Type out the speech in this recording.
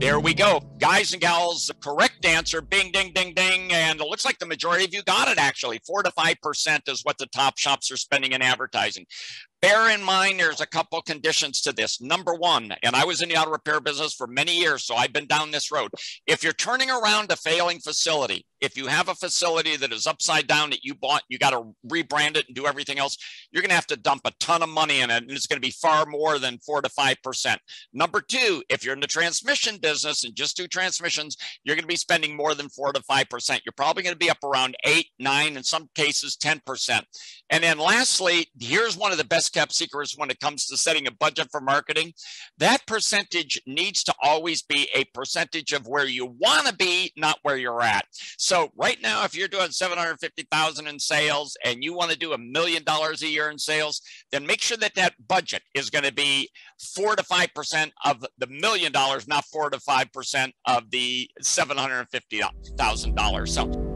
There we go. Guys and gals, the correct answer, bing, ding, ding, ding. And it looks like the majority of you got it, actually. 4 to 5% is what the top shops are spending in advertising. Bear in mind, there's a couple conditions to this. Number one, and I was in the auto repair business for many years, so I've been down this road. If you're turning around a failing facility, if you have a facility that is upside down that you bought, you got to rebrand it and do everything else, you're going to have to dump a ton of money in it, and it's going to be far more than 4 to 5%. Number two, if you're in the transmission business and just do transmissions, you're going to be spending more than 4 to 5%. You're probably going to be up around 8, 9, in some cases 10%. And then lastly, here's one of the best kept secrets when it comes to setting a budget for marketing. That percentage needs to always be a percentage of where you want to be, not where you're at. So right now, if you're doing $750,000 in sales and you want to do $1 million a year in sales, then make sure that that budget is going to be 4 to 5% of the $1 million, not 4 to 5% of the $750,000. So